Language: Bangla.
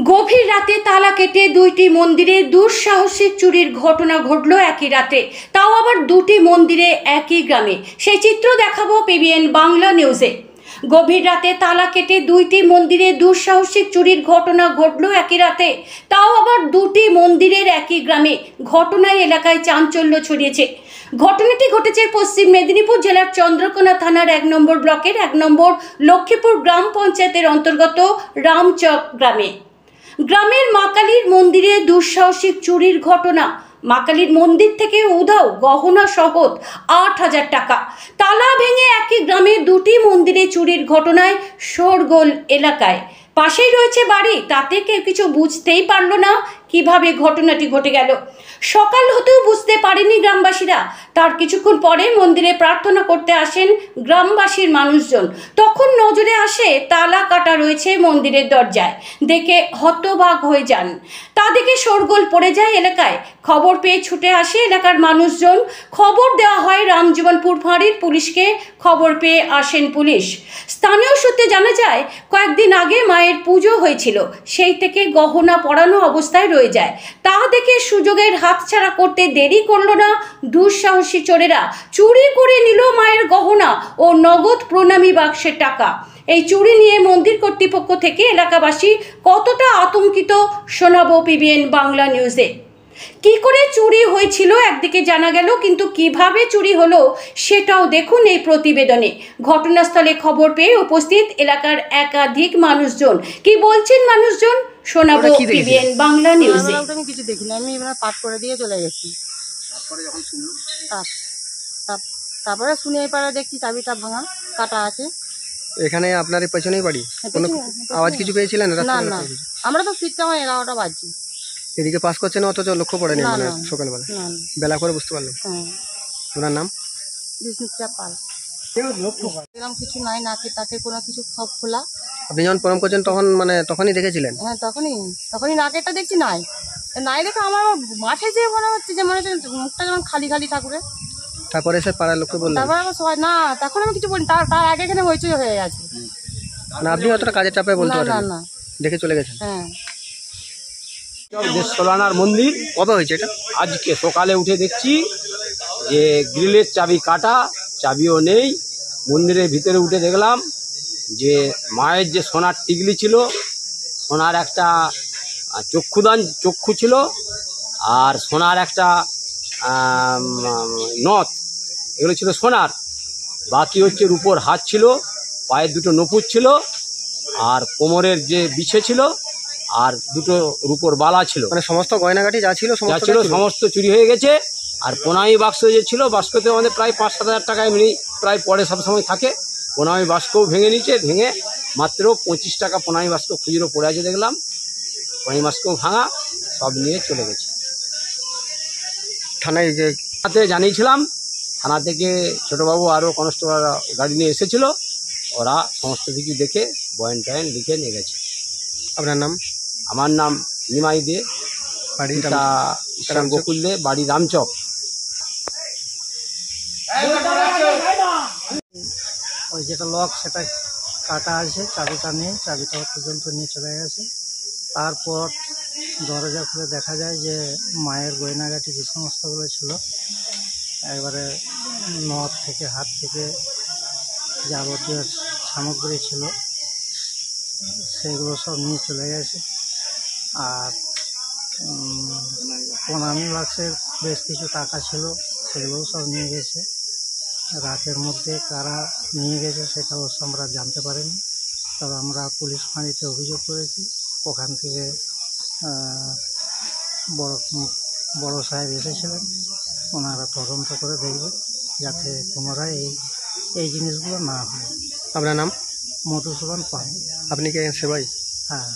গভীর রাতে তালা কেটে দুইটি মন্দিরে দুঃসাহসিক চুরির ঘটনা ঘটল একই রাতে, তাও আবার দুটি মন্দিরে একই গ্রামে। সেই চিত্র দেখাবো পিবিএন বাংলা নিউজে। গভীর রাতে তালা কেটে দুইটি মন্দিরে দুঃসাহসিক চুরির ঘটনা ঘটল একই রাতে, তাও আবার দুটি মন্দিরের একই গ্রামে। ঘটনায় এলাকায় চাঞ্চল্য ছড়িয়েছে। ঘটনাটি ঘটেছে পশ্চিম মেদিনীপুর জেলার চন্দ্রকোনা থানার 1 নম্বর ব্লকের 1 নম্বর লক্ষ্মীপুর গ্রাম পঞ্চায়েতের অন্তর্গত রামচক গ্রামে। গ্রামের মা কালীর মন্দিরে দুঃসাহসিক চুরির ঘটনা। মা কালীর মন্দির থেকে উধাও গহনা সহ 8,000 টাকা। তালা ভেঙে একই গ্রামে দুটি মন্দিরে চুরির ঘটনায় শোরগোল এলাকায়। পাশেই রয়েছে বাড়ি, তাতে কেউ কিছু বুঝতেই পারল না কিভাবে ঘটনাটি ঘটে গেল। সকাল হতেও বুঝতে পারেনি গ্রামবাসীরা। তার কিছুক্ষণ পরে মন্দিরে প্রার্থনা করতে আসেন গ্রামবাসীর মানুষজন। তখন নজরে আসে তালা কাটা রয়েছে মন্দিরের দরজায়। দেখে হতবাক হয়ে যান। তা দেখে শোরগোল পড়ে যায় এলাকায়। খবর পেয়ে ছুটে আসে এলাকার মানুষজন। খবর দেওয়া হয় রামজীবনপুর ফাঁড়ির পুলিশকে। খবর পেয়ে আসেন পুলিশ। স্থানীয় সূত্রে জানা যায়, কয়েকদিন আগে মায়ের পুজো হয়েছিল, সেই থেকে গহনা পরানো অবস্থায় রয়ে যায়। তা দেখে সুযোগের হাতছাড়া করতে দেরি করল না দুঃসাহসী চোরেরা। চুরি করে নিল মায়ের গহনা ও নগদ প্রণামী বাক্সের টাকা। এই চুরি নিয়ে মন্দির কর্তৃপক্ষ থেকে এলাকাবাসী কতটা আতঙ্কিত শোনাবো পিবিএন বাংলা নিউজে। কি করে চুরি হয়েছিল একদিকে জানা গেল, কিন্তু কিভাবে চুরি হলো সেটাও দেখুন এই প্রতিবেদনে। ঘটনাস্থলে খবর পেয়ে উপস্থিত এলাকার একাধিক মানুষজন। কি বলছেন মানুষজন শোনাবো পিবিএন বাংলা নিউজে। আমি কিছু দেখিনি, আমি এবার পাঠ করে দিয়ে চলে গেছি। তারপরে যখন শুনলাম তারপরে শুনে এবারে দেখছি চাবিটা ভাঙা, কাটা আছে। এখানে আপনার পেছনেই বাড়ি? কোনো আওয়াজ কিছু পেয়েছিলেন? না না, আমরা তো ফিরতে আমার 11টা বাজছে। এদিকে পাস করছেন, অথচ লক্ষ্য পড়েনি মানে সকালবেলা বেলা করে বুঝতে পারলেন? ওনার নাম বিষ্ণুপ্রিয়া পাল। এরকম কিছু নাই, নাকে তাকে কোনো কিছু সব খোলা। আপনি যখন প্রণাম করছেন তখন মানে তখনই দেখেছিলেন? হ্যাঁ, তখনই নাকেরটা দেখছি নাই দেখে আমার মাঠে যে মনে হচ্ছে যে মনে হচ্ছে মুখটা যেমন খালি খালি ঠাকুরের। তারপরে এসে পাড়ার লোককে বললেন? তারপরে আমার সবাই না, তখন আমি কিছু বলি, তার আগে এখানে হইচই হয়ে গেছে। না, আপনি অতটা কাজের চাপে বলতে পারেন না, দেখে চলে গেছেন? হ্যাঁ। সোলানার মন্দির কবে হয়েছে এটা? আজকে সকালে উঠে দেখছি যে গ্রিলের চাবি কাটা, চাবিও নেই। মন্দিরের ভিতরে উঠে দেখলাম যে মায়ের যে সোনার টিকলি ছিল, সোনার একটা চক্ষু ছিল, আর সোনার একটা নথ, এগুলো ছিল সোনার। বাকি হচ্ছে রূপোর হাত ছিল, পায়ের দুটো নপুর ছিল, আর কোমরের যে বিছে ছিল, আর দুটো রূপোর বালা ছিল। মানে সমস্ত গয়নাগাটি যা ছিল সমস্ত চুরি হয়ে গেছে। আর প্রণামী বাক্স যে ছিল, বাক্সতে আমাদের প্রায় 5-7 হাজার টাকা এমনি প্রায় পরে সবসময় থাকে। প্রণামী বাক্সও ভেঙে নিয়েছে, ভেঙে মাত্র 25 টাকা প্রণামী বাক্স খুচরো পড়ে আছে দেখলাম। প্রণামী বাক্সও ভাঙা, সব নিয়ে চলে গেছে। থানায় জানিয়েছিলাম, থানা থেকে ছোটবাবু আরও কনস্টেবল গাড়ি নিয়ে এসেছিল, ওরা সমস্ত কিছু দেখে বয়ান টয়ান লিখে নিয়ে গেছে। আপনার নাম? আমার নাম নিমাই দে, বাড়ি গোকুল দে, বাড়ি রামচক। ওই যেটা লক সেটা কাটা আছে, চাবিটা নেই, চাবিটা পর্যন্ত নিয়ে চলে গেছে। তারপর দরজা খুলে দেখা যায় যে মায়ের গয়নাগাটি যে সমস্তগুলো ছিল, একবারে নথ থেকে হাত থেকে যাবতীয় সামগ্রী ছিল সেগুলো সব নিয়ে চলে গেছে। আর প্রণামী বাক্সের বেশ কিছু টাকা ছিল, সেগুলোও সব নিয়ে গেছে। রাতের মধ্যে কারা নিয়ে গেছে সেটা অবশ্য আমরা জানতে পারিনি, তবে আমরা পুলিশ ফাঁড়িতে অভিযোগ করেছি। ওখান থেকে বড় সাহেব এসেছিলেন, ওনারা তদন্ত করে দেখবে যাতে পুনরায় এই জিনিসগুলো না হয়। আপনার নাম? মধুসূদন পাল। আপনি কি সেবাই? হ্যাঁ।